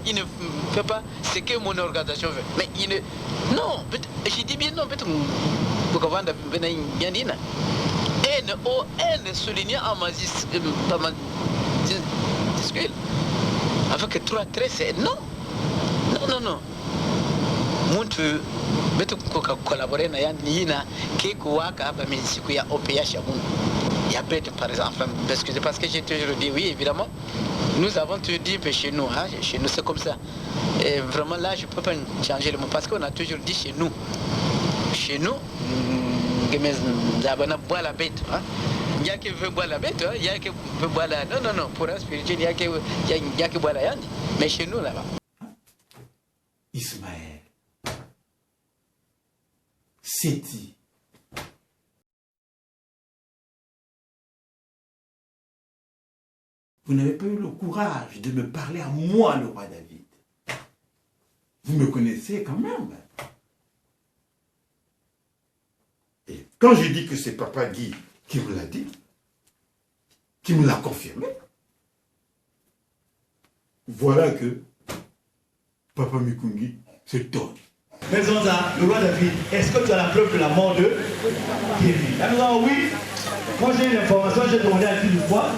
il ne fait pas ce que mon organisation veut. Mais il ne... Non, je dis bien non, peut-être N souligné à ma discussion. Avec 3 traits, c'est non. Non. Muntu betu collaborer na yana ke kuwaka ba musique ya OPH mun. Il y a peut-être par exemple, parce que j'ai toujours dit oui évidemment. Nous avons toujours dit chez nous, hein, chez nous c'est comme ça. Et vraiment là je peux pas changer le mot parce qu'on a toujours dit chez nous. Chez nous, Zabana boit la bête, hein. Il y a qui veut boire la bête, il y a qui veut boire la... Non, pour un spirituel, il y a qui boit la yande. Mais chez nous, là-bas. Ismaël, Séti, vous n'avez pas eu le courage de me parler à moi, le roi David. Vous me connaissez quand même. Et quand je dis que c'est Papa Guy qui vous l'a dit, qui me l'a confirmé, voilà que Papa Mikungi se donne. Faisons ça, le roi David, est-ce que tu as la preuve de la mort de Kéry? Là, nous avons oui. Moi j'ai une information, j'ai demandé à Kilifua,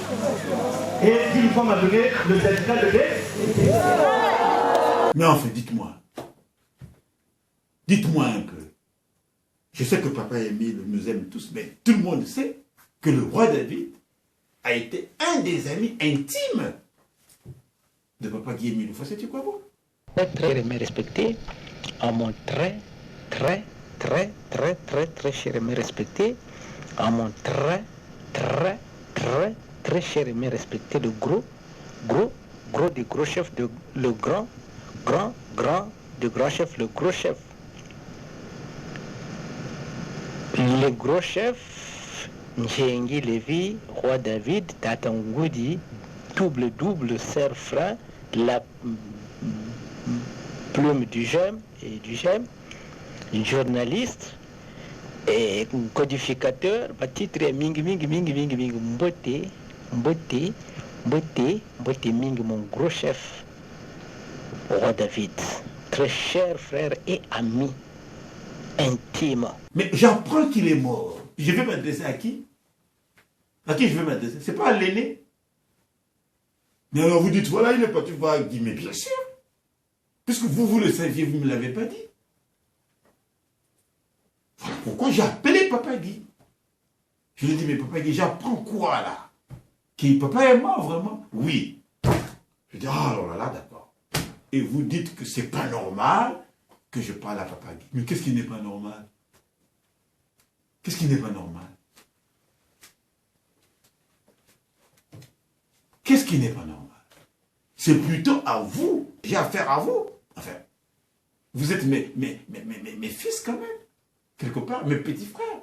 et Kilifua m'a donné le certificat de décès. Mais enfin, dites-moi un peu. Je sais que Papa Émile nous aime tous, mais tout le monde sait que le roi David a été un des amis intimes de Papa Guy Émile. Vous savez quoi, vous? Très respecté, à mon très cher et respecté, à mon très cher et respecté, le gros chef, le grand chef, le gros chef. Le gros chef, Njengi Lévi, roi David, Tatangoudi, double serre-frein, la plume du j'aime, journaliste et codificateur, titre Mingi, Mbote, Mingi, mon gros chef, roi David, très cher frère et ami intime. Mais j'apprends qu'il est mort. Je vais m'adresser à qui? À qui je vais m'adresser? C'est pas à l'aîné. Mais alors vous dites, voilà, il n'est pas tu vas dire, mais bien sûr. Puisque vous le saviez, vous ne me l'avez pas dit. Voilà pourquoi j'ai appelé Papa Guy. Je lui ai dit, mais Papa Guy, j'apprends quoi là? Qui papa est mort vraiment? Oui. Je dis, ah alors là, d'accord. Et vous dites que c'est pas normal que je parle à Papa Guy. Mais qu'est-ce qui n'est pas normal? Qu'est-ce qui n'est pas normal? Qu'est-ce qui n'est pas normal? C'est plutôt à vous. J'ai affaire à vous. Enfin, vous êtes mes fils quand même. Quelque part, mes petits frères.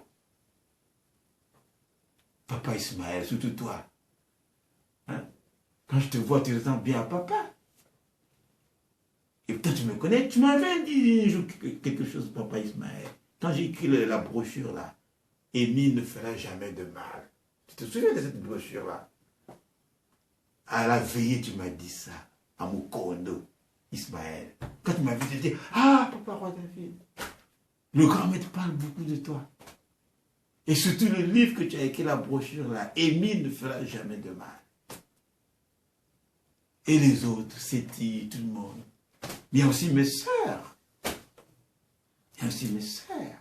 Papa Ismaël, surtout toi. Hein? Quand je te vois, tu ressembles bien à papa. Et peut-être tu me connais, tu m'avais dit quelque chose, Papa Ismaël. Quand j'ai écrit la brochure là, Émile ne fera jamais de mal. Tu te souviens de cette brochure là? À la veillée, tu m'as dit ça, à Mukondo, Ismaël. Quand tu m'as vu, tu dis, ah, Papa Roi David, le grand maître parle beaucoup de toi. Et surtout le livre que tu as écrit, la brochure là, Émile ne fera jamais de mal. Et les autres, Séti, tout le monde. Mais il y a aussi mes sœurs. Il y a aussi mes sœurs.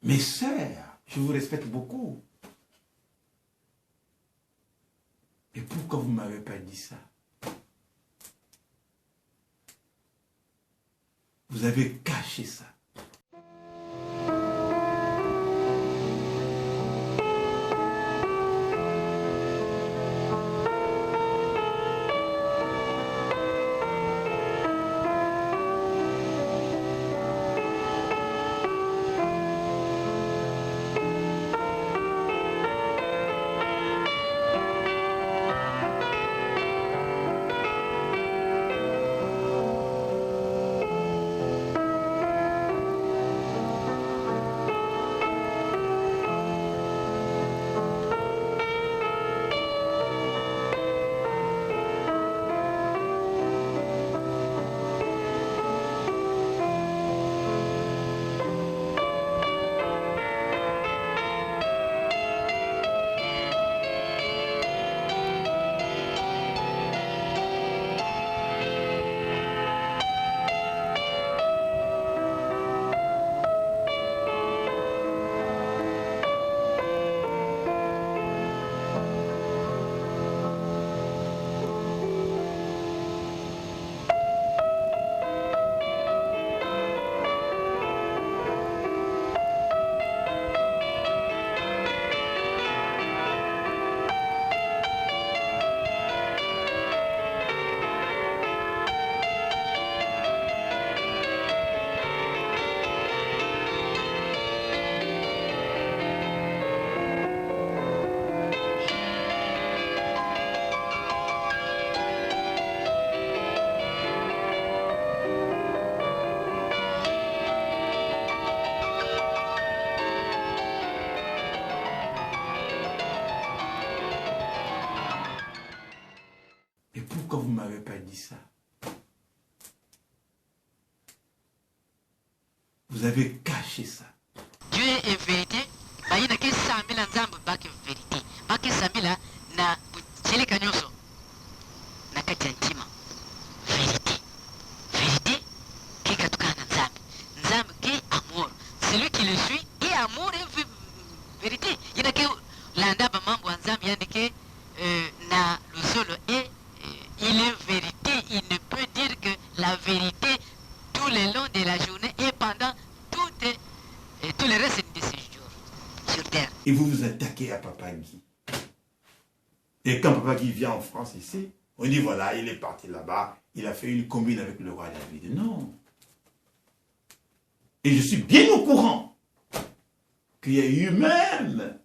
Mes sœurs, je vous respecte beaucoup. Mais pourquoi vous ne m'avez pas dit ça? Vous avez caché ça. Et pourquoi vous ne m'avez pas dit ça? Vous avez caché ça. Dieu est vérité. Il y a que Samila Nzambe baki vérité. Baki Samila na chile kanyoso. Na kachanchima. Vérité. Vérité. Qui katuka na Nzambe. Nzambe qui amour. Celui qui le suit est amour et vérité. Il y a que l'andaba mambo Nzambe il y a que na le solo et il est vérité. Il ne peut dire que la vérité tout le long de la journée et pendant tout le reste de ces jours sur terre. Et vous vous attaquez à Papa Guy. Et quand Papa Guy vient en France ici, on dit voilà, il est parti là-bas, il a fait une combine avec le roi David. Non. Et je suis bien au courant qu'il y a eu même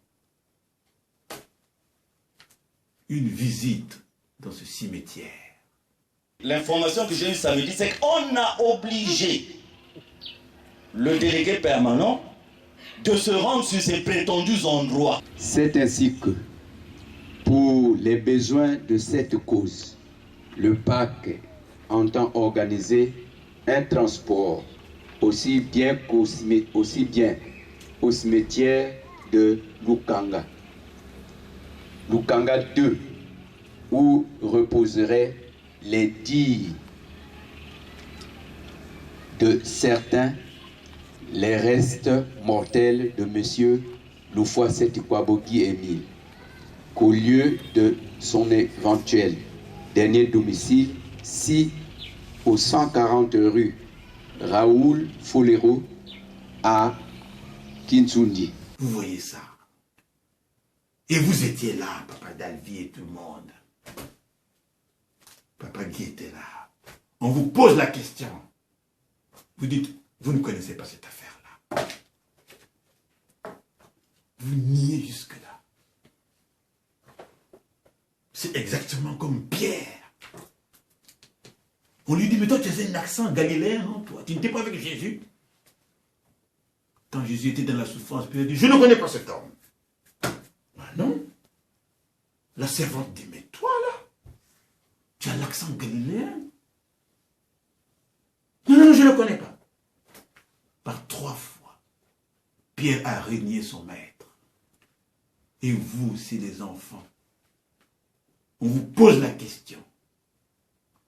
une visite dans ce cimetière. L'information que j'ai eue samedi, c'est qu'on a obligé le délégué permanent de se rendre sur ces prétendus endroits. C'est ainsi que, pour les besoins de cette cause, le PAC entend organiser un transport aussi bien au cimetière de Lukanga. Lukanga 2, où reposeraient les dires de certains, les restes mortels de M. Loufoua Seti-Kwabogi Émile, qu'au lieu de son éventuel dernier domicile, si au 140 rue Raoul Folero à Kinsundi. Vous voyez ça. Et vous étiez là, Papa Dalvi et tout le monde. Papa Guy était là. On vous pose la question. Vous dites, vous ne connaissez pas cette affaire-là. Vous niez jusque-là. C'est exactement comme Pierre. On lui dit, mais toi tu as un accent galiléen, non, toi? Tu n'étais pas avec Jésus? Quand Jésus était dans la souffrance, Pierre dit, je ne connais pas cet homme. Ah non. La servante dit, mais toi là, tu as l'accent galiléen? Non, non, je ne le connais pas. Par 3 fois, Pierre a régné son maître. Et vous aussi les enfants, on vous pose la question.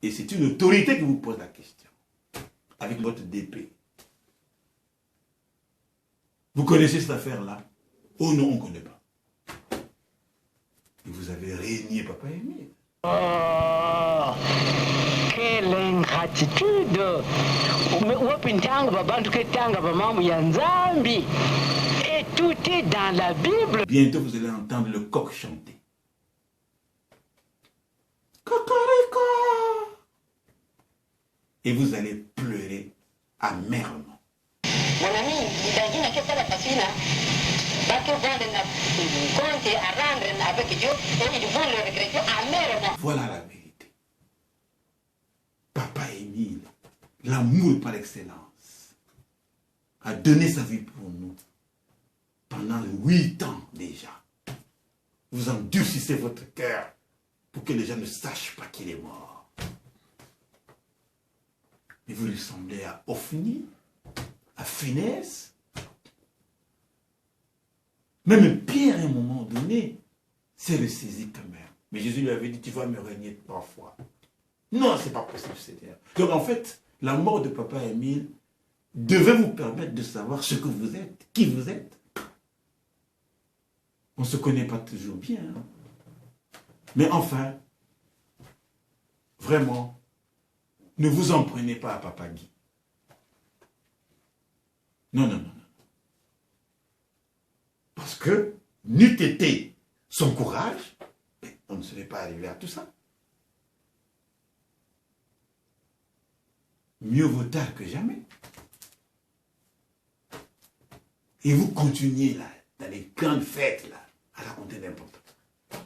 Et c'est une autorité qui vous pose la question. Avec votre DP. Vous connaissez cette affaire-là? Oh non, on ne connaît pas. Et vous avez régné Papa Émile. Oh, quelle ingratitude! Et tout est dans la Bible. Bientôt, vous allez entendre le coq chanter. Cocorico! Et vous allez pleurer amèrement. Mon ami, dans une question de facile, bateau vendre un compte à rendre avec Dieu et ils vont le regretter amèrement. Voilà la vérité. Papa Émile, l'amour par excellence, a donné sa vie pour nous pendant 8 ans déjà. Vous endurcissez votre cœur pour que les gens ne sachent pas qu'il est mort. Mais vous ressemblez à Ophni, à Phinès. Même Pierre, à un moment donné, s'est ressaisi quand même. Mais Jésus lui avait dit, tu vas me régner 3 fois. Non, c'est pas possible, Seigneur. Donc en fait, la mort de Papa Émile devait vous permettre de savoir ce que vous êtes, qui vous êtes. On ne se connaît pas toujours bien. Hein? Mais enfin, vraiment, ne vous en prenez pas à Papa Guy. Non, non, non. Parce que, n'eût été son courage, on ne serait pas arrivé à tout ça. Mieux vaut tard que jamais. Et vous continuez là, dans les grandes fêtes là, à raconter n'importe quoi.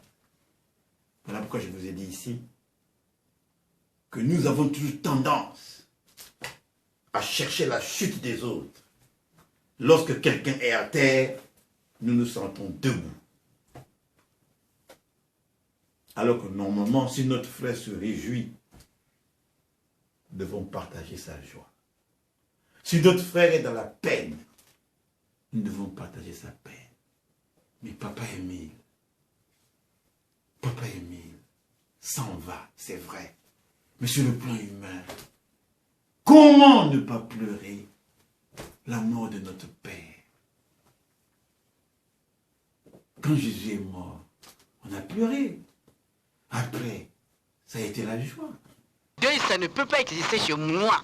Voilà pourquoi je vous ai dit ici que nous avons toujours tendance à chercher la chute des autres. Lorsque quelqu'un est à terre, nous nous sentons debout. Alors que normalement, si notre frère se réjouit, nous devons partager sa joie. Si notre frère est dans la peine, nous devons partager sa peine. Mais Papa Émile s'en va, c'est vrai. Mais sur le plan humain, comment ne pas pleurer la mort de notre Père? Quand Jésus est mort, on a pleuré. Après, ça a été la joie. Deuil, ça ne peut pas exister chez moi.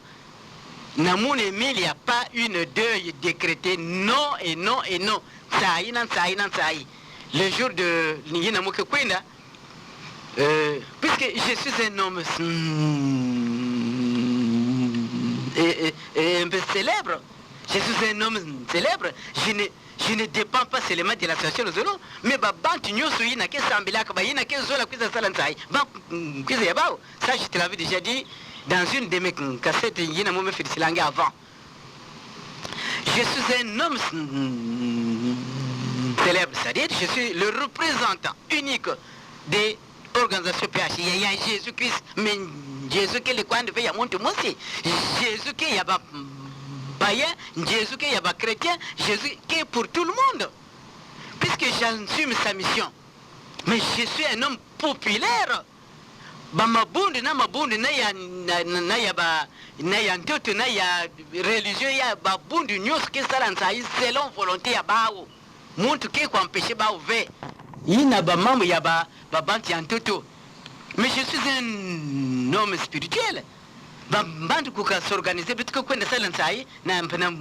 Dans mon Émile, il n'y a pas une deuil décrétée. Non et non et non. Ça y est. Le jour de Ninamuke Kwenda, puisque je suis un homme un peu célèbre, je suis un homme célèbre, je ne dépends pas seulement de l'association de Zolo, mais bantu nyoso ina ke sambilaka ba ina ke zola kwiza sala ntai ba kwiza yabao. Ça je te l'avais déjà dit dans une de mes cassettes yina mo me félicilangue avant. Je suis un homme célèbre, c'est-à-dire je suis le représentant unique des organisations PH. Il y a Jésus-Christ, mais Jésus qui est le coin de fait, il y a mon aussi. Jésus qui est païen, Jésus qui est chrétien, Jésus qui est pour tout le monde. Puisque j'assume sa mission. Mais je suis un homme populaire. Bamabundi na mabundi na ya ntoto na ya religieux ya babundi nyos ke salansa selon volonté ya bao. Muntu ke ko empêcher bao ve. Ina ba mamu ya ba banti ya ntoto. Mais je suis un homme spirituel. Bantu kuka s'organiser bitko kwenda salansa na mpena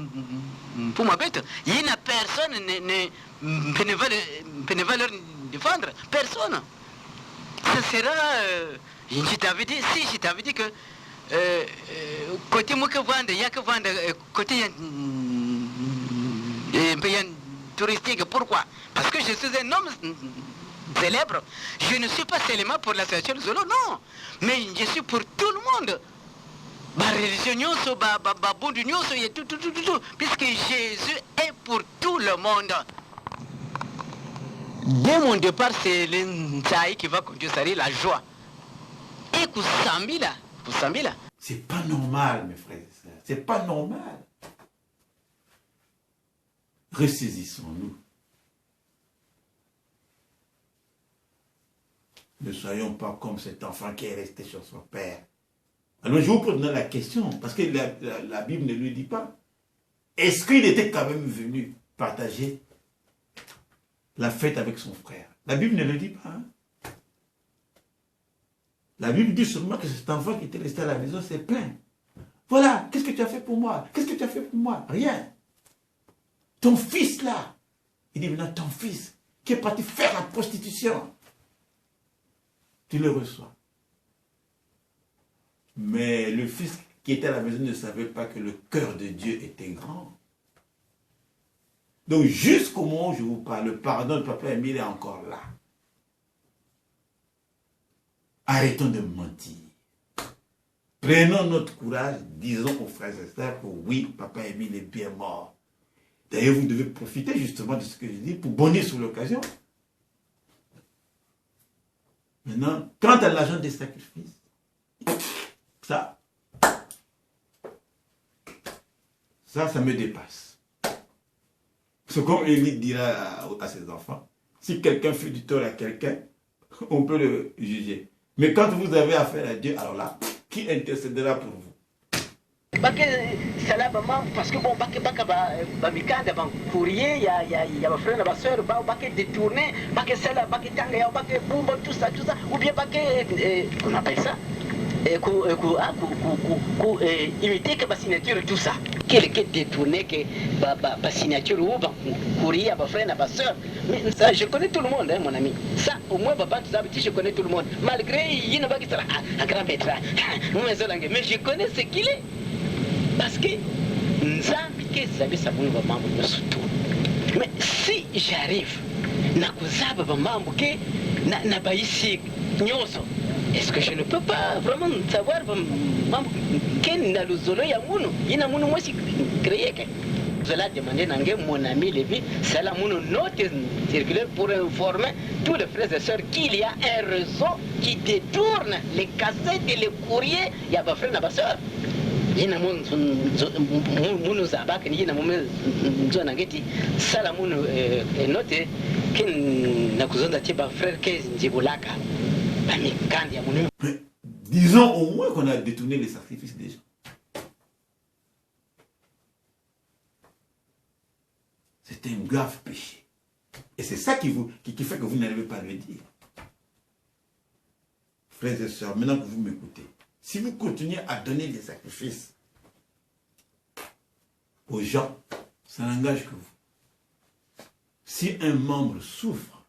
puma beto. Ina personne ne ne va leur défendre personne. Ce sera je t'avais dit, si je t'avais dit que côté moi que vendre, il y a que vendre côté touristique. Pourquoi? Parce que je suis un homme célèbre. Je ne suis pas seulement pour l'association de Zolo, non. Mais je suis pour tout le monde. Religion, bundu nyoso, et tout. Puisque Jésus est pour tout le monde. Dès mon départ, c'est l'Insaï qui va conduire la joie. Et Kusambila. C'est pas normal, mes frères et sœurs. C'est pas normal. Ressaisissons-nous. Ne soyons pas comme cet enfant qui est resté sur son père. Alors je vous pose la question, parce que la Bible ne lui dit pas. Est-ce qu'il était quand même venu partager la fête avec son frère. La Bible ne le dit pas. Hein? La Bible dit seulement que cet enfant qui était resté à la maison s'est plaint. Voilà, qu'est-ce que tu as fait pour moi? Qu'est-ce que tu as fait pour moi? Rien. Ton fils là, il dit maintenant ton fils qui est parti faire la prostitution, tu le reçois. Mais le fils qui était à la maison ne savait pas que le cœur de Dieu était grand. Donc jusqu'au moment où je vous parle, le pardon de Papa Émile est encore là. Arrêtons de mentir. Prenons notre courage, disons aux frères et sœurs que oui, Papa Émile est bien mort. D'ailleurs, vous devez profiter justement de ce que je dis pour bondir sur l'occasion. Maintenant, quant à l'argent des sacrifices, ça me dépasse. C'est comme Émile dira à ses enfants, si quelqu'un fait du tort à quelqu'un, on peut le juger. Mais quand vous avez affaire à Dieu, alors là, qui intercédera pour vous? Parce que bon, mikanda ban courrier, il y a ma frère, ma soeur, détourné, tout ça, ou bien qu'on appelle ça, imiter que ma signature, tout ça. Quel est détourné que ma signature ou courrier à ma frère, à ma soeur. Mais ça, je connais tout le monde, hein, mon ami. Ça, au moins, je connais tout le monde. Malgré, il y a un grand maître, mais je connais ce qu'il est. Parce que mais si j'arrive est-ce que je ne peux pas vraiment savoir cela demandé mon ami Lévi, c'est la note circulaire pour informer tous les frères et sœurs qu'il y a un réseau qui détourne les cassettes et les courriers. Il y a ma frère et ma soeur. Yina munu zabak ni yina mume nzona ngeti sala munu note ken nakuzonda tiba frère ke njibulaka bami kandi ya munu. Disons au moins qu'on a détourné les sacrifices des gens. C'est un grave péché. Et c'est ça qui fait que vous n'arrivez pas à le dire. Frères et sœurs, maintenant que vous m'écoutez, si vous continuez à donner des sacrifices aux gens, ça n'engage que vous. Si un membre souffre,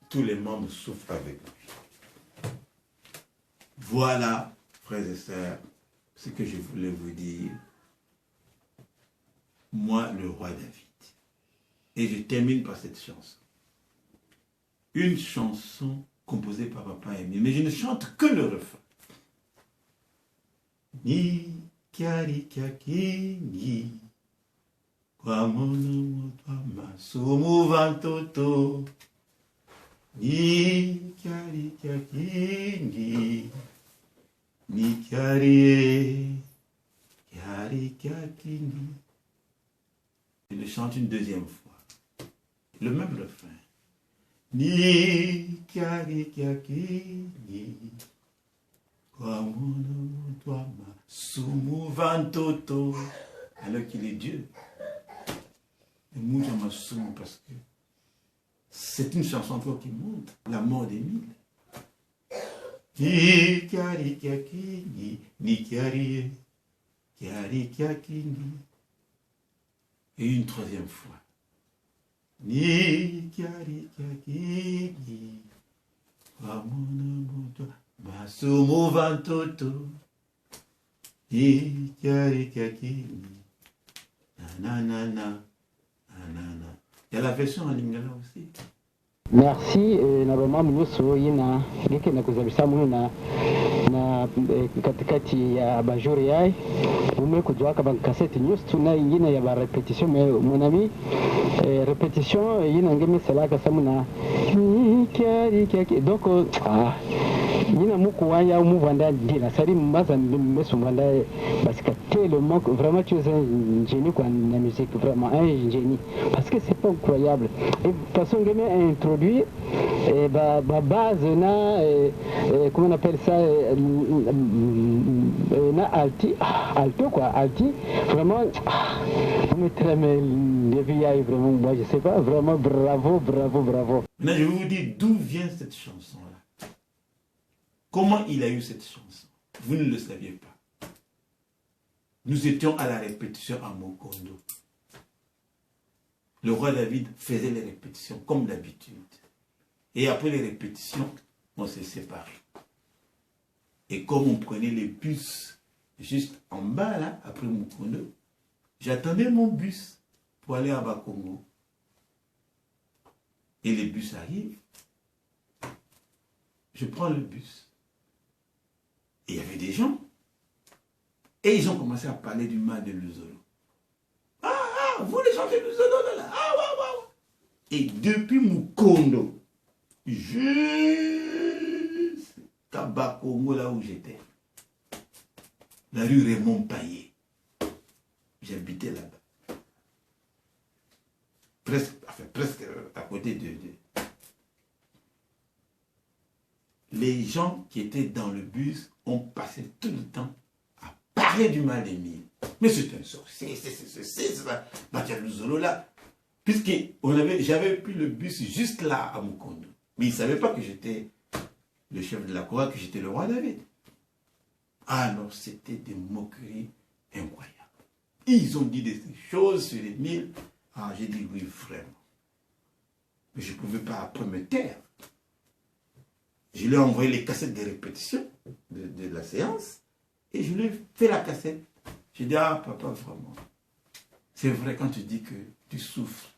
tous les membres souffrent avec lui. Voilà, frères et sœurs, ce que je voulais vous dire. Moi, le roi David. Et je termine par cette chanson. Une chanson composée par Papa Émile, mais je ne chante que le refrain. Ni kiari kingi kwa mono motwa masumu vantoto ni kiari kingi ni kiari kingi. Je le chante une deuxième fois. Le même refrain. Ni kiari kingi. Alors qu'il est Dieu. Parce que c'est une chanson encore qui montre la mort d'Émile. Et une troisième fois. Masumu vantoto ikaki nanana. Il y a la version en lingala aussi. Merci na Roma mnusu ina gike na kuzabisa muna na katikati ya bajuri yai ume kujwaka ban cassette news tuna ingine ya ba repetition mon ami répétition ina ngemi salaka samuna donc Nina muku wanya muvanda dina sari mbaza mesu mwanda parce que tellement vraiment tu es un génie quoi la musique vraiment un génie parce que c'est pas incroyable et de toute façon je vais introduire ba base na comment on appelle ça na alto quoi alti vraiment vous me tremez les vieilles vraiment moi je sais pas vraiment bravo. Maintenant je vais vous dire d'où vient cette chanson là. Comment il a eu cette chanson? Vous ne le saviez pas. Nous étions à la répétition à Mukondo. Le roi David faisait les répétitions comme d'habitude. Et après les répétitions, on s'est séparés. Et comme on prenait les bus juste en bas là, après Mukondo, j'attendais mon bus pour aller à Bakongo. Et les bus arrivent. Je prends le bus. Et il y avait des gens. Et ils ont commencé à parler du mal de Luzolo. Ah, vous les gens de Luzolo, là. Ah, ouais. Et depuis Mukondo, jusqu'à Bakongo, là où j'étais, la rue Raymond Paillé, j'habitais là-bas. Presque à côté de... Les gens qui étaient dans le bus ont passé tout le temps à parler du mal d'Émile. Mais c'est un sorcier, c'est ça, Batialuzolo là. Puisque j'avais pris le bus juste là à Mukondo. Mais ils ne savaient pas que j'étais le chef de la chorale, que j'étais le roi David. Alors c'était des moqueries incroyables. Ils ont dit des choses sur Émile. Ah, j'ai dit oui, vraiment. Mais je ne pouvais pas après me taire. Je lui ai envoyé les cassettes de répétition de la séance et je lui ai fait la cassette. J'ai dit, ah papa, vraiment, c'est vrai quand tu dis que tu souffres.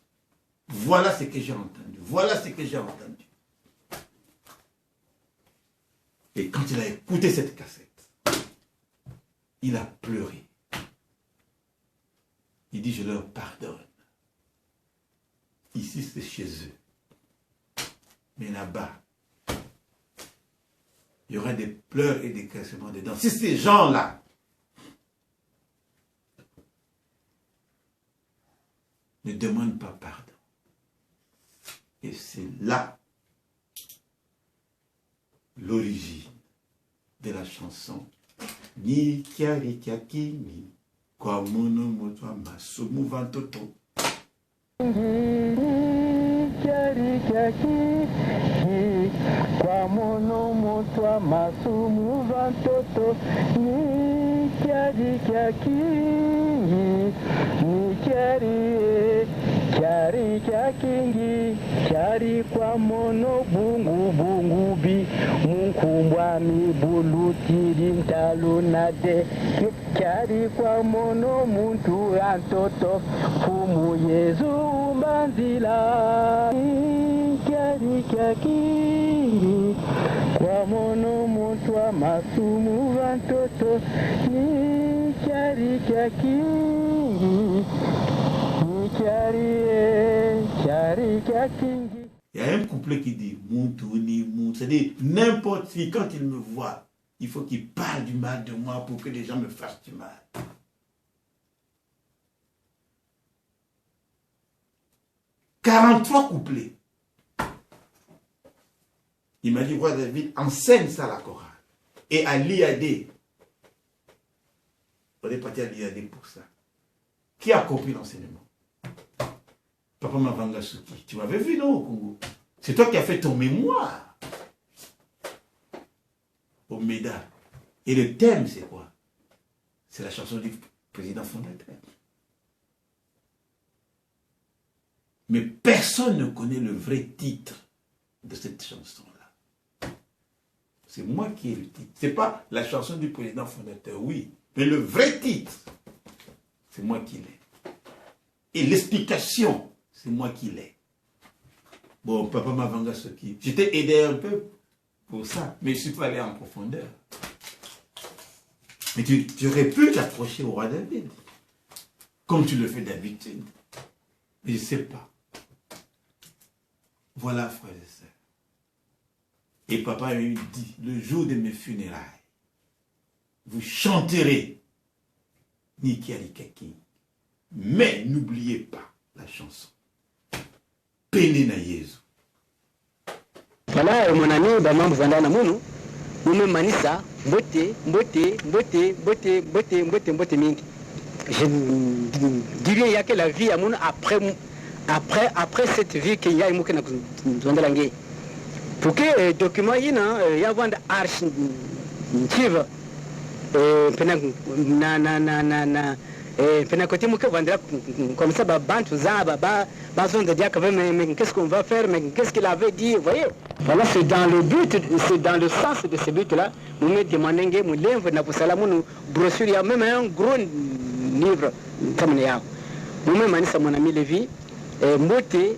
Voilà ce que j'ai entendu. Voilà ce que j'ai entendu. Et quand il a écouté cette cassette, il a pleuré. Il dit, je leur pardonne. Ici, c'est chez eux. Mais là-bas, il y aura des pleurs et des crissements dedans. Si ces gens-là ne demandent pas pardon, et c'est là l'origine de la chanson Ni kiari kiakini kwa mono motwa masumu vantoto. Kwa mono motwa masumu vantoto ni kyari kyakingi ni kyari kyakingi kyari kwa mono bungu bi munkumbwa mibulutiri ntalunade kyari kwa mono muntu antoto fumu yezu manzila kyari kyakingi kwa mono muntu amasumu vantoto ni kyari kyakingi ni kyari kyakingi. Il y a un couplet qui dit Moutouni, Moutouni. C'est-à-dire, n'importe qui, quand il me voit, il faut qu'il parle du mal de moi pour que les gens me fassent du mal. « 43 couplets. » Il m'a dit, roi David, enseigne ça à la chorale. Et à l'IAD. On est parti à l'IAD pour ça. Qui a compris l'enseignement? Papa Mavangasuki, tu m'avais vu, non, au Congo? C'est toi qui as fait ton mémoire au MEDA. Et le thème, c'est quoi? C'est la chanson du président fondateur. Mais personne ne connaît le vrai titre de cette chanson-là. C'est moi qui ai le titre. Ce n'est pas la chanson du président fondateur, oui. Mais le vrai titre, c'est moi qui l'ai. Et l'explication, c'est moi qui l'ai. Bon, Papa Mavangasuki, j'étais aidé un peu pour ça, mais je ne suis pas allé en profondeur. Mais tu aurais pu t'approcher au roi David, comme tu le fais d'habitude. Mais je ne sais pas. Voilà, frères et sœurs. Et papa lui dit, le jour de mes funérailles, vous chanterez Niki Alikaki. Mais n'oubliez pas la chanson. Penena Yezu. Voilà, mon ami, Bamam Vandana Mounou, nous manissa, beauté mingi. Je dirais, il y a que la vie à mon après cette vie qu'il y a une langue. Pour que le document y a un archive côté comme ça, mais qu'est-ce qu'on va faire, mais qu'est-ce qu'il avait dit, vous voyez. Voilà, c'est dans le but, c'est dans le sens de ce but-là. Nous me demandons, nous lèvres, nous brochure, il y a même un gros livre. Nous me demandons, mon ami Lévi, beauté.